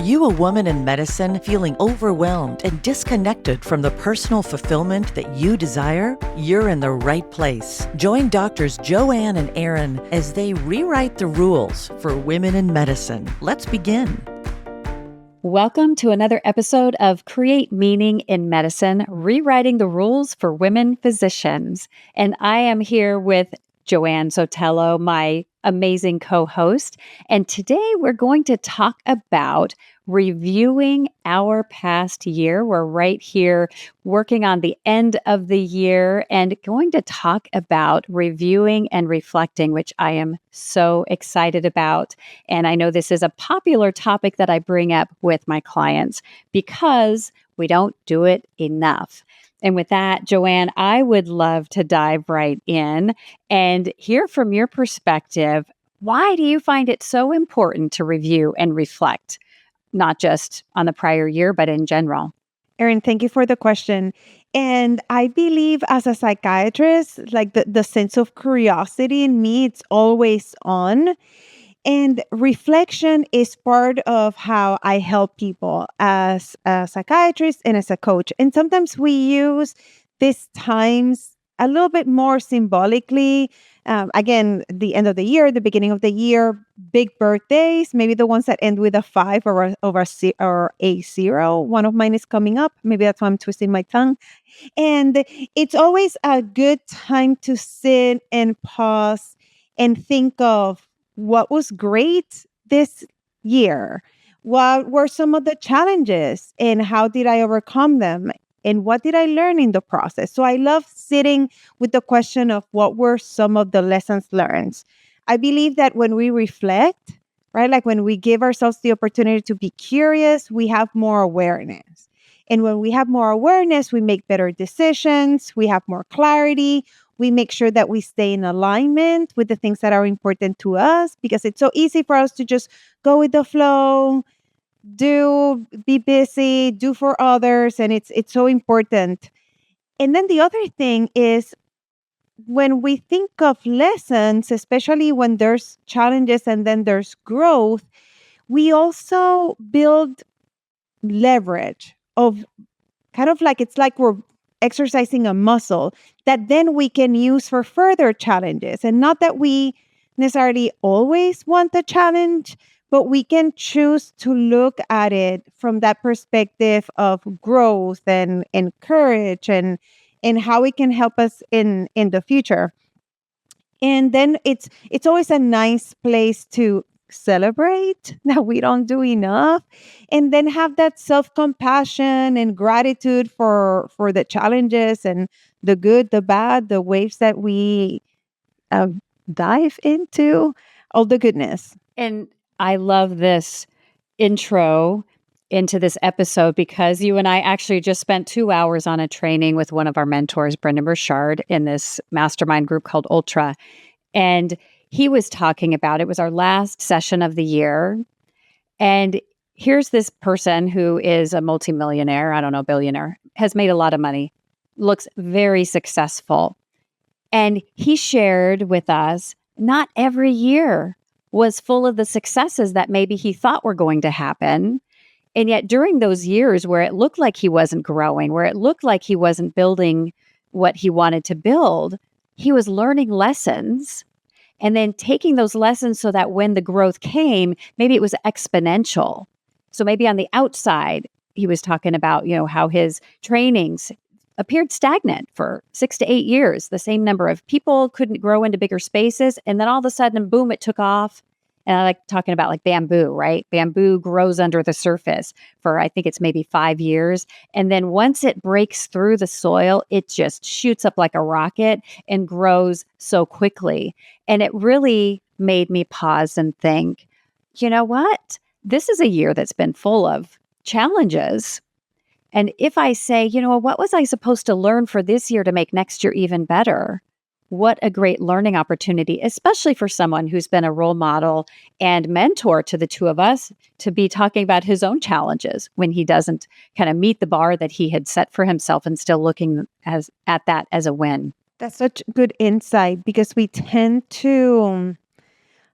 you a woman in medicine feeling overwhelmed and disconnected from the personal fulfillment that you desire? You're in the right place. Join Doctors Joanne and Aaron as they rewrite the rules for women in medicine. Let's begin. Welcome to another episode of Create Meaning in Medicine, Rewriting the Rules for Women Physicians. And I am here with Joanne Sotelo, my amazing co-host. And today we're going to talk about reviewing our past year. We're right here working on the end of the year and going to talk about reviewing and reflecting, which I am so excited about. And I know this is a popular topic that I bring up with my clients because we don't do it enough. And with that, Joanne, I would love to dive right in and hear from your perspective. Why do you find it so important to review and reflect, not just on the prior year, but in general? Erin, thank you for the question. And I believe as a psychiatrist, like the sense of curiosity in me, it's always on. And reflection is part of how I help people as a psychiatrist and as a coach. And sometimes we use these times a little bit more symbolically. Again, the end of the year, the beginning of the year, big birthdays, maybe the ones that end with a 5 or a 0. One of mine is coming up. Maybe that's why I'm twisting my tongue. And it's always a good time to sit and pause and think of what was great this year. What were some of the challenges and how did I overcome them? And what did I learn in the process? So I love sitting with the question of what were some of the lessons learned. I believe that when we reflect, right, like when we give ourselves the opportunity to be curious, we have more awareness. And when we have more awareness, we make better decisions, we have more clarity, we make sure that we stay in alignment with the things that are important to us, because it's so easy for us to just go with the flow, be busy, do for others, and it's so important. And then the other thing is when we think of lessons, especially when there's challenges and then there's growth, we also build leverage of kind of like it's like we're exercising a muscle that then we can use for further challenges. And not that we necessarily always want the challenge, but we can choose to look at it from that perspective of growth and courage and how it can help us in the future. And then it's always a nice place to celebrate that we don't do enough, and then have that self-compassion and gratitude for the challenges and the good, the bad, the waves that we dive into, all the goodness. And I love this intro into this episode because you and I actually just spent 2 hours on a training with one of our mentors, Brendan Burchard, in this mastermind group called Ultra. And he was talking about, it was our last session of the year. And here's this person who is a multimillionaire, I don't know, billionaire, has made a lot of money, looks very successful. And he shared with us, not every year was full of the successes that maybe he thought were going to happen. And yet during those years where it looked like he wasn't growing, where it looked like he wasn't building what he wanted to build, he was learning lessons and then taking those lessons so that when the growth came, maybe it was exponential. So maybe on the outside, he was talking about, how his trainings appeared stagnant for 6 to 8 years. The same number of people couldn't grow into bigger spaces. And then all of a sudden, boom, it took off. And I like talking about like bamboo, right? Bamboo grows under the surface for, I think it's maybe 5 years. And then once it breaks through the soil, it just shoots up like a rocket and grows so quickly. And it really made me pause and think, you know what? This is a year that's been full of challenges. And if I say, what was I supposed to learn for this year to make next year even better? What a great learning opportunity, especially for someone who's been a role model and mentor to the two of us, to be talking about his own challenges when he doesn't kind of meet the bar that he had set for himself and still looking at that as a win. That's such good insight, because we tend to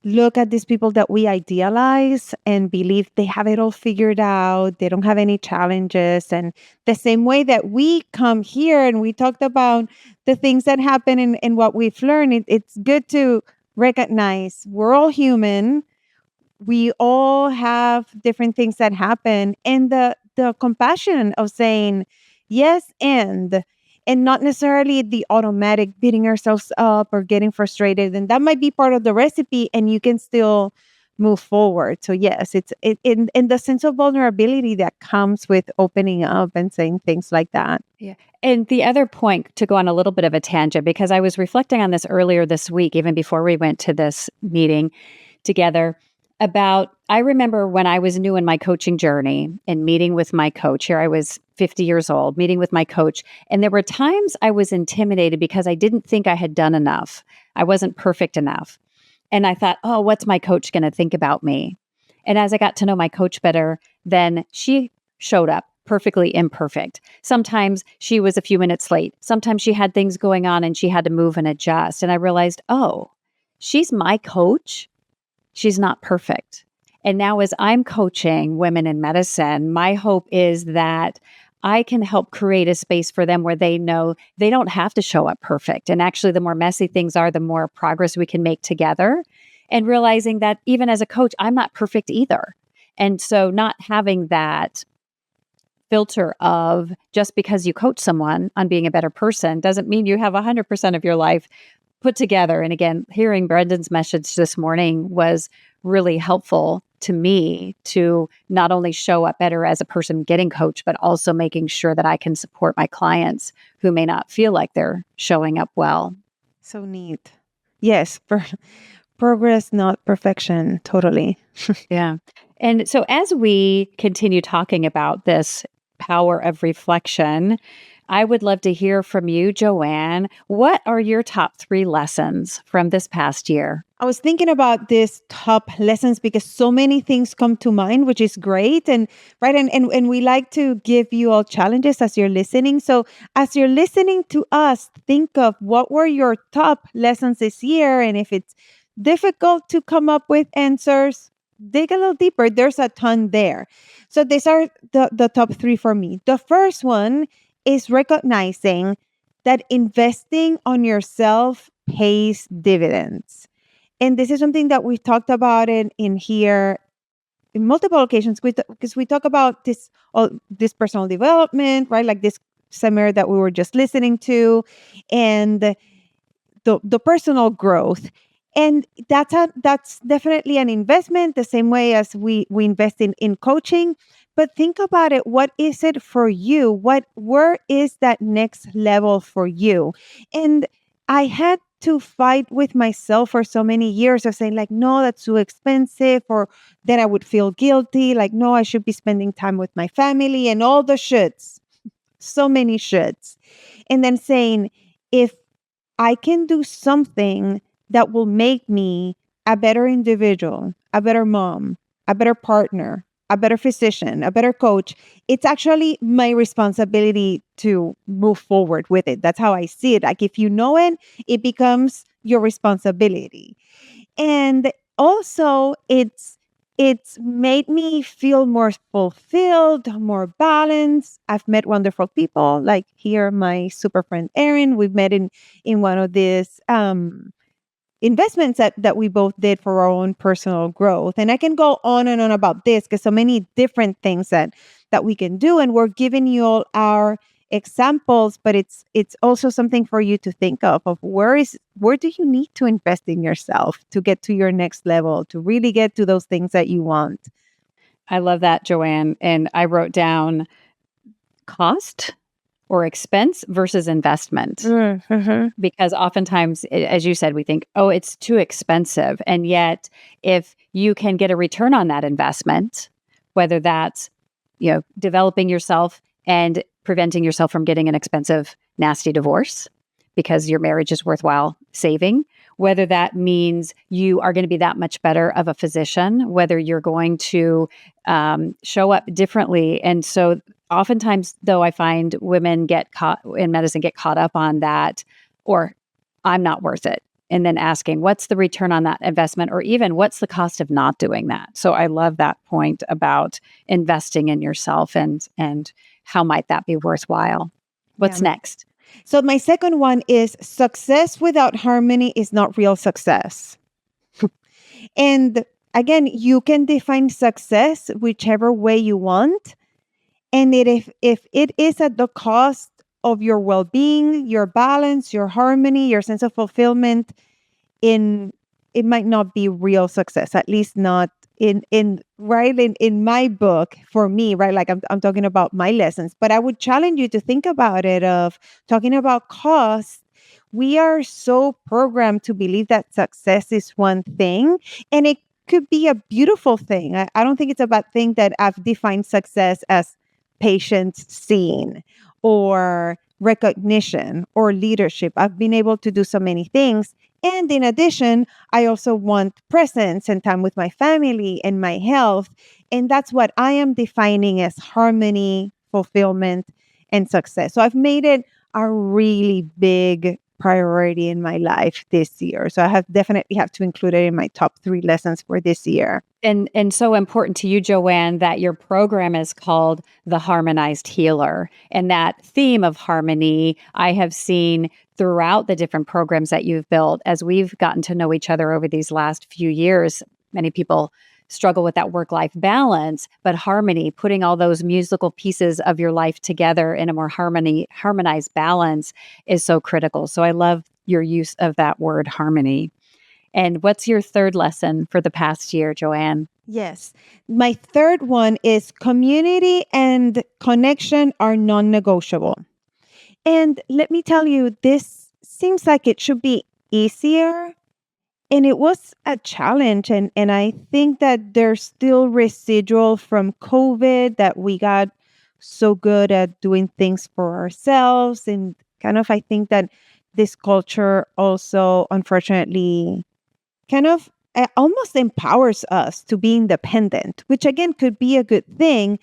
look at these people that we idealize and believe they have it all figured out, they don't have any challenges. And the same way that we come here and we talked about the things that happen and what we've learned, it's good to recognize we're all human, we all have different things that happen, and the compassion of saying yes and not necessarily the automatic beating ourselves up or getting frustrated, and that might be part of the recipe and you can still move forward. So yes, it's in the sense of vulnerability that comes with opening up and saying things like that. Yeah. And the other point, to go on a little bit of a tangent, because I was reflecting on this earlier this week, even before we went to this meeting together, about I remember when I was new in my coaching journey and meeting with my coach. Here I was 50 years old, meeting with my coach. And there were times I was intimidated because I didn't think I had done enough. I wasn't perfect enough. And I thought, oh, what's my coach going to think about me? And as I got to know my coach better, then she showed up perfectly imperfect. Sometimes she was a few minutes late. Sometimes she had things going on and she had to move and adjust. And I realized, oh, she's my coach. She's not perfect. And now, as I'm coaching women in medicine, my hope is that I can help create a space for them where they know they don't have to show up perfect. And actually, the more messy things are, the more progress we can make together. And realizing that even as a coach, I'm not perfect either. And so, not having that filter of just because you coach someone on being a better person doesn't mean you have 100% of your life put together. And again, hearing Brendan's message this morning was really helpful to me to not only show up better as a person getting coached, but also making sure that I can support my clients who may not feel like they're showing up well. So neat. Yes, progress, not perfection. Totally. Yeah. And so as we continue talking about this power of reflection, I would love to hear from you, Joanne. What are your top 3 lessons from this past year? I was thinking about these top lessons because so many things come to mind, which is great. And right. And we like to give you all challenges as you're listening. So as you're listening to us, think of what were your top lessons this year. And if it's difficult to come up with answers, dig a little deeper. There's a ton there. So these are the top 3 for me. The first one is recognizing that investing on yourself pays dividends. And this is something that we've talked about in here in multiple occasions because we talk about this personal development, right? Like this seminar that we were just listening to, and the personal growth. And that's definitely an investment, the same way as we invest in coaching. But think about it. What is it for you? Where is that next level for you? And I had to fight with myself for so many years of saying, like, no, that's too expensive, or then I would feel guilty, like, no, I should be spending time with my family and all the shoulds, so many shoulds. And then saying, if I can do something that will make me a better individual, a better mom, a better partner, a better physician, a better coach, it's actually my responsibility to move forward with it. That's how I see it. Like if you know it, it becomes your responsibility. And also it's made me feel more fulfilled, more balanced. I've met wonderful people like here, my super friend Erin. We've met in one of these investments that we both did for our own personal growth. And I can go on and on about this because so many different things that we can do. And we're giving you all our examples, but it's also something for you to think of where do you need to invest in yourself to get to your next level, to really get to those things that you want. I love that, Joanne. And I wrote down cost or expense versus investment. Mm-hmm. Because oftentimes, as you said, we think, oh, it's too expensive. And yet, if you can get a return on that investment, whether that's, developing yourself and preventing yourself from getting an expensive, nasty divorce because your marriage is worthwhile saving, whether that means you are going to be that much better of a physician, whether you're going to show up differently. And so oftentimes, though, I find women get caught up on that, or I'm not worth it. and then asking what's the return on that investment, or even what's the cost of not doing that. So I love that point about investing in yourself and how might that be worthwhile. What's Yeah. next? So my second one is success without harmony is not real success. And again, you can define success whichever way you want. And if it is at the cost of your well-being, your balance, your harmony, your sense of fulfillment, in it might not be real success, at least not in my book for me, right? Like I'm talking about my lessons, but I would challenge you to think about it of talking about cost. We are so programmed to believe that success is one thing, and it could be a beautiful thing. I don't think it's a bad thing that I've defined success as patients seen or recognition or leadership. I've been able to do so many things. And in addition, I also want presence and time with my family and my health. And that's what I am defining as harmony, fulfillment, and success. So I've made it a really big priority in my life this year. So I have definitely have to include it in my top 3 lessons for this year. And so important to you, Joanne, that your program is called The Harmonized Healer. And that theme of harmony, I have seen throughout the different programs that you've built as we've gotten to know each other over these last few years. Many people struggle with that work-life balance, but harmony, putting all those musical pieces of your life together in a more harmonized balance is so critical. So I love your use of that word harmony. And what's your third lesson for the past year, Joanne? Yes. My third one is community and connection are non negotiable. And let me tell you, this seems like it should be easier. And it was a challenge. And I think that there's still residual from COVID that we got so good at doing things for ourselves. And kind of, I think that this culture also, unfortunately, kind of almost empowers us to be independent, which again could be a good thing,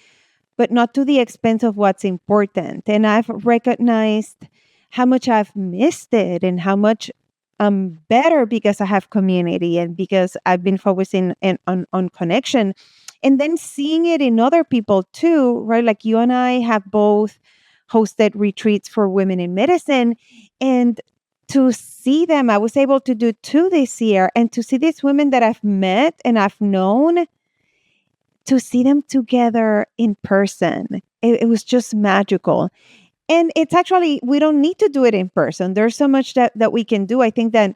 but not to the expense of what's important. And I've recognized how much I've missed it and how much I'm better because I have community and because I've been focusing on connection. And then seeing it in other people too, right? Like you and I have both hosted retreats for women in medicine. And to see them, I was able to do 2 this year, and to see these women that I've met and I've known, to see them together in person, it was just magical. And it's actually, we don't need to do it in person. There's so much that we can do. I think that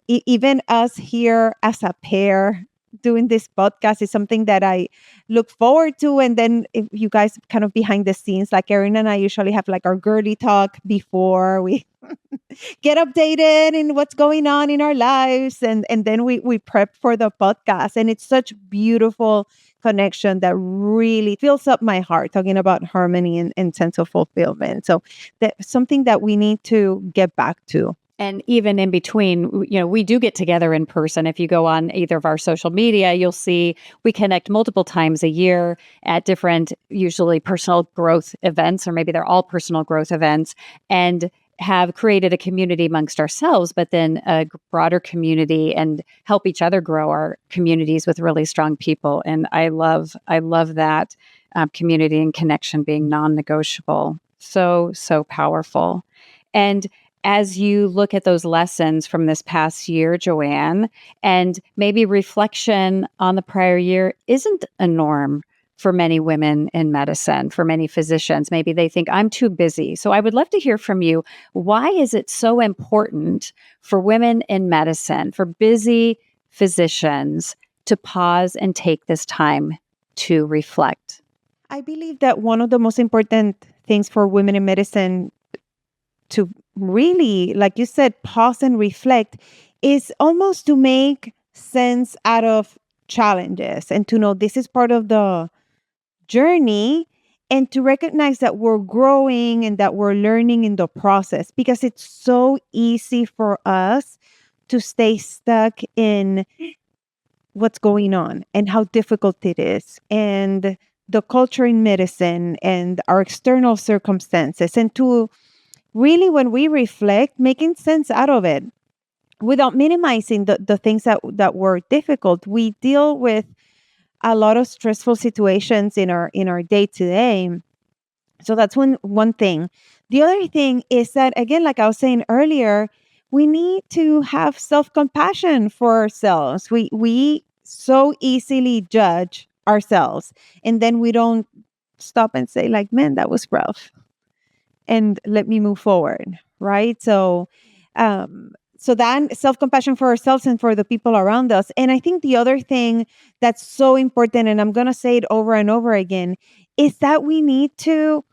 even us here as a pair doing this podcast is something that I look forward to. And then if you guys kind of behind the scenes, like Erin and I usually have like our girly talk before we get updated in what's going on in our lives. And then we prep for the podcast. And it's such beautiful connection that really fills up my heart talking about harmony and sense of fulfillment. So that's something that we need to get back to. And even in between, we do get together in person. If you go on either of our social media, you'll see we connect multiple times a year at different, usually personal growth events, or maybe they're all personal growth events, and have created a community amongst ourselves, but then a broader community and help each other grow our communities with really strong people. And I love that community and connection being non-negotiable. So powerful. And as you look at those lessons from this past year, Joanne, and maybe reflection on the prior year isn't a norm for many women in medicine, for many physicians. Maybe they think I'm too busy. So I would love to hear from you. Why is it so important for women in medicine, for busy physicians, to pause and take this time to reflect? I believe that one of the most important things for women in medicine to really, like you said, pause and reflect is almost to make sense out of challenges and to know this is part of the journey and to recognize that we're growing and that we're learning in the process, because it's so easy for us to stay stuck in what's going on and how difficult it is and the culture in medicine and our external circumstances, and to really, when we reflect, making sense out of it. without minimizing the things that were difficult. We deal with a lot of stressful situations in our day to day. So that's one thing. The other thing is that, again, like I was saying earlier, we need to have self-compassion for ourselves. We so easily judge ourselves, and then we don't stop and say, like, man, that was rough, and let me move forward, right? So that self-compassion for ourselves and for the people around us. And I think the other thing that's so important, and I'm going to say it over and over again, is that we need to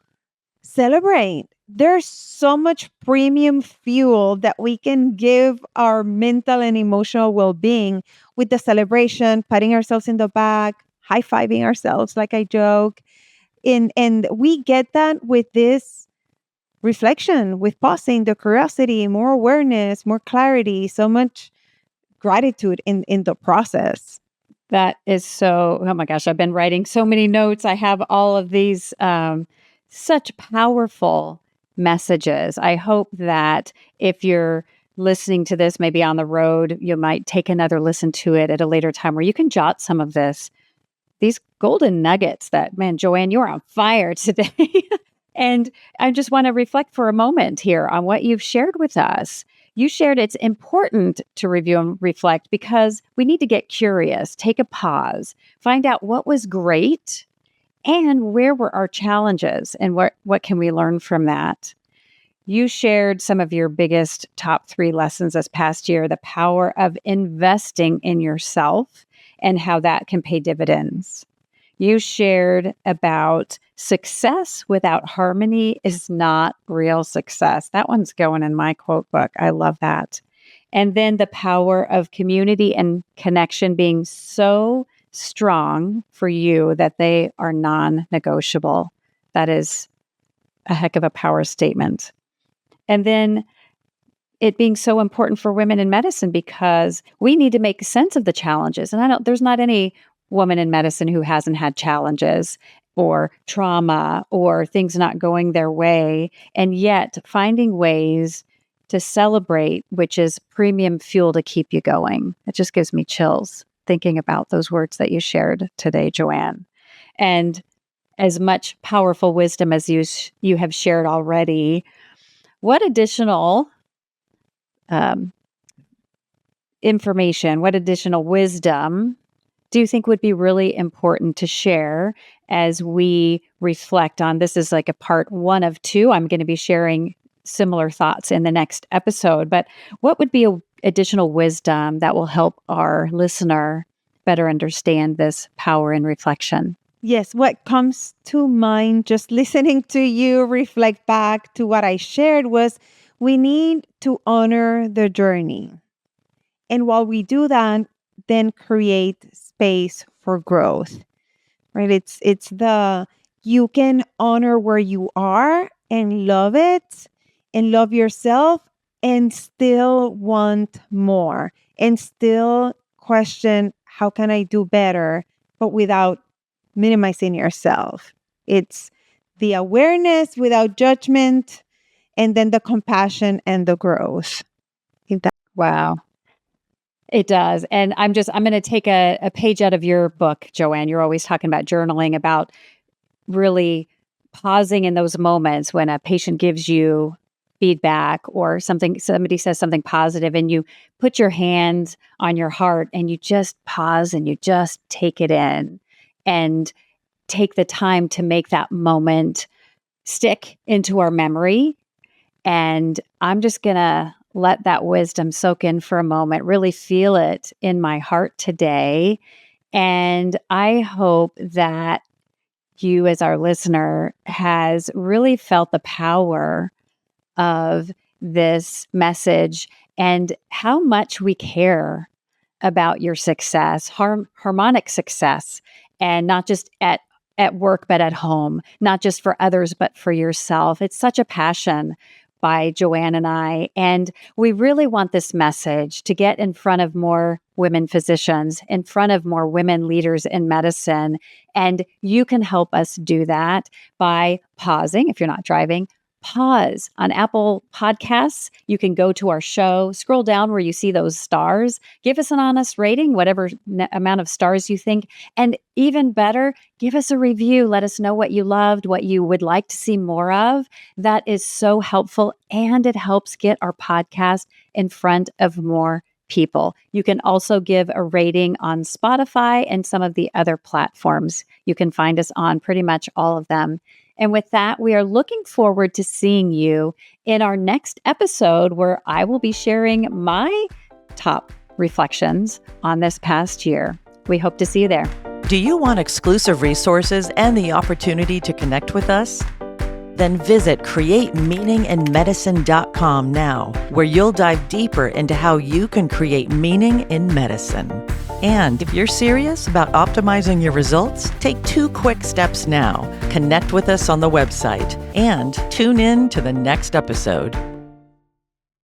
celebrate. There's so much premium fuel that we can give our mental and emotional well-being with the celebration, patting ourselves in the back, high-fiving ourselves, like I joke. And we get that with this reflection, with pausing, the curiosity, more awareness, more clarity, so much gratitude in the process. That is so, oh my gosh, I've been writing so many notes. I have all of these such powerful messages. I hope that if you're listening to this, maybe on the road, you might take another listen to it at a later time where you can jot some of these golden nuggets that, man, Joanne, you're on fire today. And I just want to reflect for a moment here on what you've shared with us. You shared it's important to review and reflect because we need to get curious, take a pause, find out what was great and where were our challenges and what can we learn from that. You shared some of your biggest top 3 lessons this past year, the power of investing in yourself and how that can pay dividends. You shared about success without harmony is not real success. That one's going in my quote book. I love that. And then the power of community and connection being so strong for you that they are non-negotiable. That is a heck of a power statement. And then it being so important for women in medicine because we need to make sense of the challenges. And there's not any woman in medicine who hasn't had challenges or trauma or things not going their way. And yet finding ways to celebrate, which is premium fuel to keep you going. It just gives me chills thinking about those words that you shared today, Joanne. And as much powerful wisdom as you have shared already, what additional information, what additional wisdom do you think would be really important to share as we reflect on this? Is like a part 1 of 2. I'm going to be sharing similar thoughts in the next episode, but what would be additional wisdom that will help our listener better understand this power in reflection? Yes, what comes to mind just listening to you reflect back to what I shared was we need to honor the journey. And while we do that, then create space for growth, right? It's the you can honor where you are and love it and love yourself and still want more and still question how can I do better, but without minimizing yourself. It's the awareness without judgment and then the compassion and the growth. Wow. It does. And I'm going to take a page out of your book, Joanne. You're always talking about journaling, about really pausing in those moments when a patient gives you feedback or somebody says something positive and you put your hands on your heart and you just pause and you just take it in and take the time to make that moment stick into our memory. And I'm just going to let that wisdom soak in for a moment, really feel it in my heart today. And I hope that you, as our listener, has really felt the power of this message and how much we care about your success, harmonic success, and not just at work, but at home, not just for others, but for yourself. It's such a passion by Joanne and I. And we really want this message to get in front of more women physicians, in front of more women leaders in medicine. And you can help us do that by pausing, if you're not driving, pause. On Apple Podcasts, you can go to our show, scroll down where you see those stars, give us an honest rating, whatever amount of stars you think, and even better, give us a review. Let us know what you loved, what you would like to see more of. That is so helpful, and it helps get our podcast in front of more people. You can also give a rating on Spotify and some of the other platforms. You can find us on pretty much all of them. And with that, we are looking forward to seeing you in our next episode, where I will be sharing my top reflections on this past year. We hope to see you there. Do you want exclusive resources and the opportunity to connect with us? Then visit createmeaninginmedicine.com now, where you'll dive deeper into how you can create meaning in medicine. And if you're serious about optimizing your results, take 2 quick steps now. Connect with us on the website and tune in to the next episode.